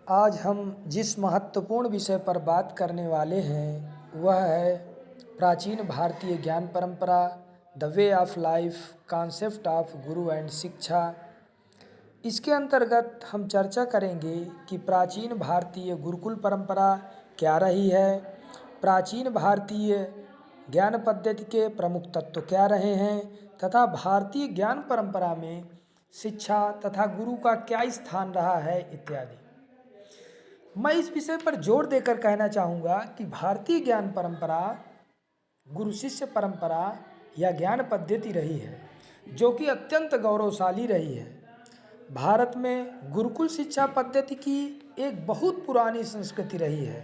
आज हम जिस महत्वपूर्ण विषय पर बात करने वाले हैं वह है प्राचीन भारतीय ज्ञान परंपरा, the way of life, concept of Guru and शिक्षा। इसके अंतर्गत हम चर्चा करेंगे कि प्राचीन भारतीय गुरुकुल परंपरा क्या रही है, प्राचीन भारतीय ज्ञान पद्धति के प्रमुख तत्व क्या रहे हैं तथा भारतीय ज्ञान परंपरा में शिक्षा तथा गुरु का क्या स्थान रहा है इत्यादि। मैं इस विषय पर जोर देकर कहना चाहूँगा कि भारतीय ज्ञान परंपरा गुरु शिष्य परंपरा या ज्ञान पद्धति रही है जो कि अत्यंत गौरवशाली रही है। भारत में गुरुकुल शिक्षा पद्धति की एक बहुत पुरानी संस्कृति रही है।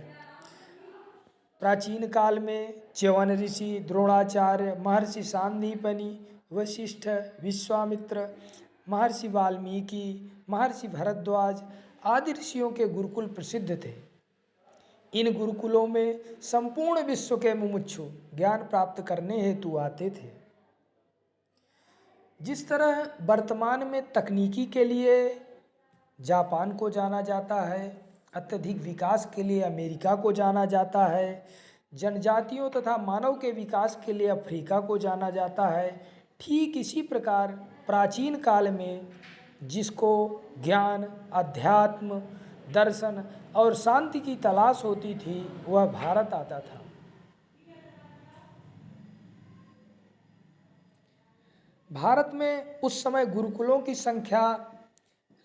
प्राचीन काल में च्यवन ऋषि, द्रोणाचार्य, महर्षि सांदीपनि, वशिष्ठ, विश्वामित्र, महर्षि वाल्मीकि, महर्षि भरद्वाज आदि ऋषियों के गुरुकुल प्रसिद्ध थे। इन गुरुकुलों में संपूर्ण विश्व के मुमुक्षु ज्ञान प्राप्त करने हेतु आते थे। जिस तरह वर्तमान में तकनीकी के लिए जापान को जाना जाता है, अत्यधिक विकास के लिए अमेरिका को जाना जाता है, जनजातियों तथा मानव के विकास के लिए अफ्रीका को जाना जाता है, ठीक इसी प्रकार प्राचीन काल में जिसको ज्ञान, अध्यात्म, दर्शन और शांति की तलाश होती थी वह भारत आता था। भारत में उस समय गुरुकुलों की संख्या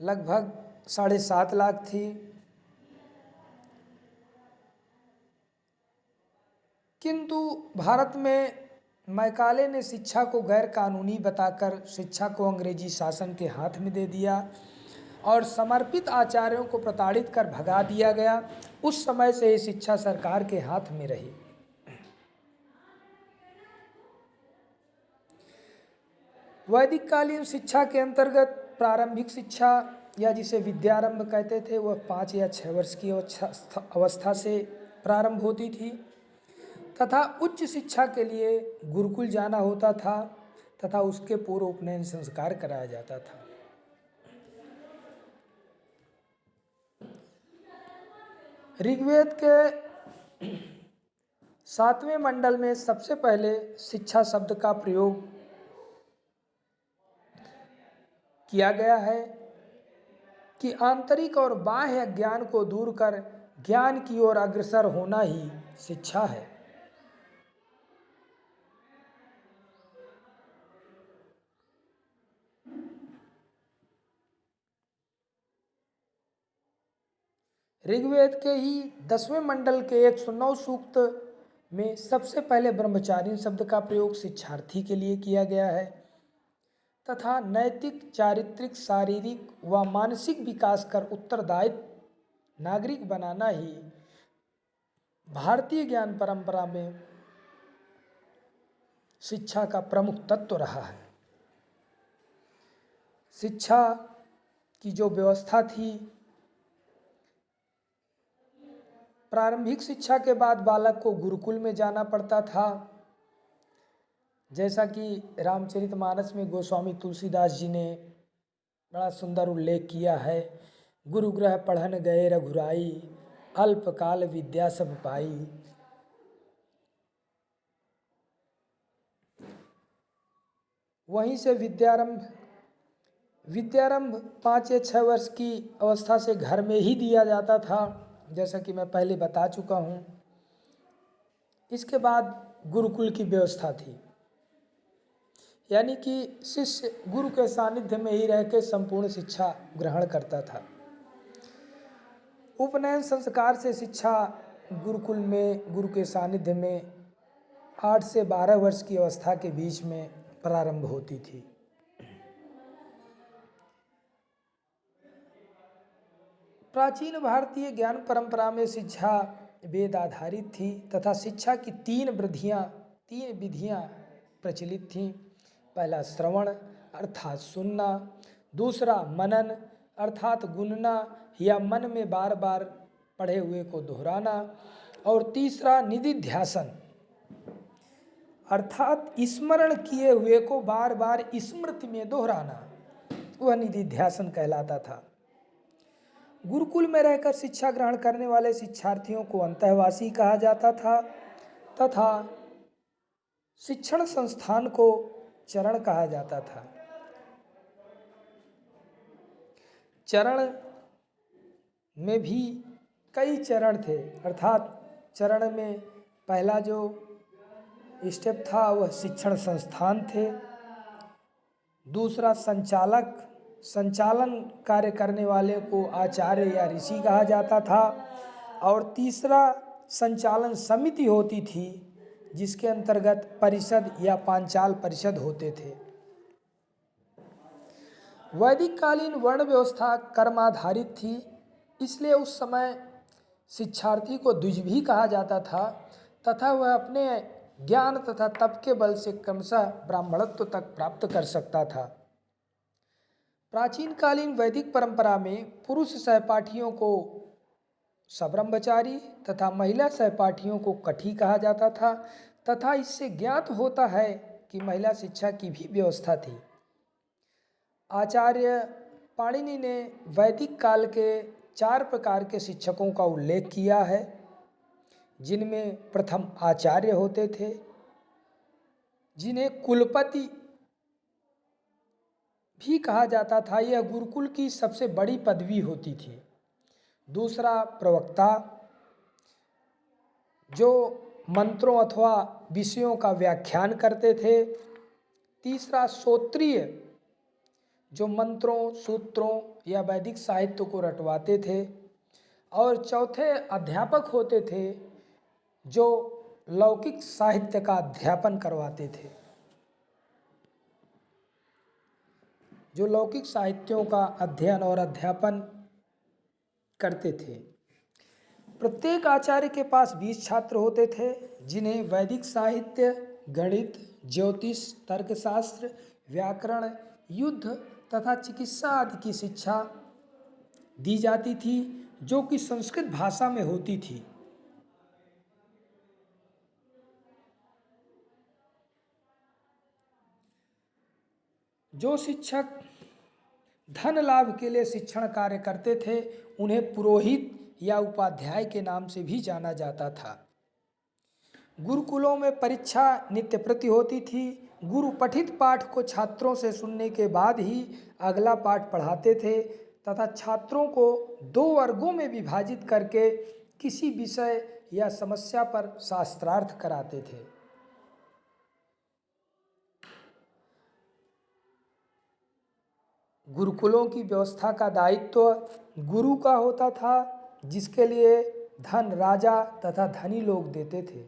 लगभग 7.5 लाख थी, किंतु भारत में मैकाले ने शिक्षा को गैर कानूनी बताकर शिक्षा को अंग्रेजी शासन के हाथ में दे दिया और समर्पित आचार्यों को प्रताड़ित कर भगा दिया गया। उस समय से शिक्षा सरकार के हाथ में रही। वैदिक कालीन शिक्षा के अंतर्गत प्रारंभिक शिक्षा या जिसे विद्यारंभ कहते थे वह 5 या 6 वर्ष की अवस्था से प्रारंभ होती थी तथा उच्च शिक्षा के लिए गुरुकुल जाना होता था तथा उसके पूर्व उपनयन संस्कार कराया जाता था। ऋग्वेद के 7वें मंडल में सबसे पहले शिक्षा शब्द का प्रयोग किया गया है कि आंतरिक और बाह्य ज्ञान को दूर कर ज्ञान की ओर अग्रसर होना ही शिक्षा है। ऋग्वेद के ही 10वें मंडल के 109 सूक्त में सबसे पहले ब्रह्मचारिणी शब्द का प्रयोग शिक्षार्थी के लिए किया गया है तथा नैतिक, चारित्रिक, शारीरिक व मानसिक विकास कर उत्तरदायित्व नागरिक बनाना ही भारतीय ज्ञान परंपरा में शिक्षा का प्रमुख तत्व रहा है। शिक्षा की जो व्यवस्था थी, प्रारंभिक शिक्षा के बाद बालक को गुरुकुल में जाना पड़ता था। जैसा कि रामचरितमानस में गोस्वामी तुलसीदास जी ने बड़ा सुंदर उल्लेख किया है, गुरुगृह पढ़न गए रघुराई, अल्पकाल विद्या सब पाई। वहीं से विद्यारंभ 5 या 6 वर्ष की अवस्था से घर में ही दिया जाता था, जैसा कि मैं पहले बता चुका हूँ। इसके बाद गुरुकुल की व्यवस्था थी, यानी कि शिष्य गुरु के सानिध्य में ही रह के संपूर्ण शिक्षा ग्रहण करता था। उपनयन संस्कार से शिक्षा गुरुकुल में गुरु के सानिध्य में 8 से 12 वर्ष की अवस्था के बीच में प्रारंभ होती थी। प्राचीन भारतीय ज्ञान परंपरा में शिक्षा वेद आधारित थी तथा शिक्षा की 3 विधियां प्रचलित थीं। पहला श्रवण अर्थात सुनना, दूसरा मनन अर्थात गुनना या मन में बार बार पढ़े हुए को दोहराना, और तीसरा निधिध्यासन अर्थात स्मरण किए हुए को बार बार स्मृति में दोहराना, वह निधिध्यासन कहलाता था। गुरुकुल में रहकर शिक्षा ग्रहण करने वाले शिक्षार्थियों को अंतःवासी कहा जाता था तथा शिक्षण संस्थान को चरण कहा जाता था। चरण में भी कई चरण थे, अर्थात चरण में पहला जो स्टेप था वह शिक्षण संस्थान थे, दूसरा संचालन कार्य करने वाले को आचार्य या ऋषि कहा जाता था, और तीसरा संचालन समिति होती थी जिसके अंतर्गत परिषद या पांचाल परिषद होते थे। वैदिक कालीन वर्ण व्यवस्था कर्माधारित थी, इसलिए उस समय शिक्षार्थी को द्विज भी कहा जाता था तथा वह अपने ज्ञान तथा तप के बल से क्रमशः ब्राह्मणत्व तक प्राप्त कर सकता था। प्राचीन कालीन वैदिक परंपरा में पुरुष सहपाठियों को सब्रह्मचारी तथा महिला सहपाठियों को कठी कहा जाता था तथा इससे ज्ञात होता है कि महिला शिक्षा की भी व्यवस्था थी। आचार्य पाणिनि ने वैदिक काल के 4 प्रकार के शिक्षकों का उल्लेख किया है, जिनमें प्रथम आचार्य होते थे, जिन्हें कुलपति भी कहा जाता था। यह गुरुकुल की सबसे बड़ी पदवी होती थी। दूसरा प्रवक्ता, जो मंत्रों अथवा विषयों का व्याख्यान करते थे। तीसरा श्रोत्रिय, जो मंत्रों, सूत्रों या वैदिक साहित्य को रटवाते थे। और चौथे अध्यापक होते थे, जो लौकिक साहित्य का अध्यापन करवाते थे, जो लौकिक साहित्यों का अध्ययन और अध्यापन करते थे। प्रत्येक आचार्य के पास 20 छात्र होते थे, जिन्हें वैदिक साहित्य, गणित, ज्योतिष, तर्कशास्त्र, व्याकरण, युद्ध तथा चिकित्सा आदि की शिक्षा दी जाती थी, जो कि संस्कृत भाषा में होती थी। जो शिक्षक धन लाभ के लिए शिक्षण कार्य करते थे, उन्हें पुरोहित या उपाध्याय के नाम से भी जाना जाता था। गुरुकुलों में परीक्षा नित्य प्रति होती थी। गुरु पठित पाठ को छात्रों से सुनने के बाद ही अगला पाठ पढ़ाते थे तथा छात्रों को 2 वर्गों में विभाजित करके किसी विषय या समस्या पर शास्त्रार्थ कराते थे। गुरुकुलों की व्यवस्था का दायित्व गुरु का होता था, जिसके लिए धन राजा तथा धनी लोग देते थे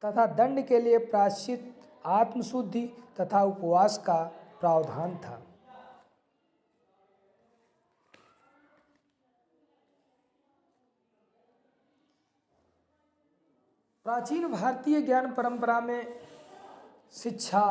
तथा दंड के लिए प्रायश्चित, आत्मशुद्धि तथा उपवास का प्रावधान था। प्राचीन भारतीय ज्ञान परंपरा में शिक्षा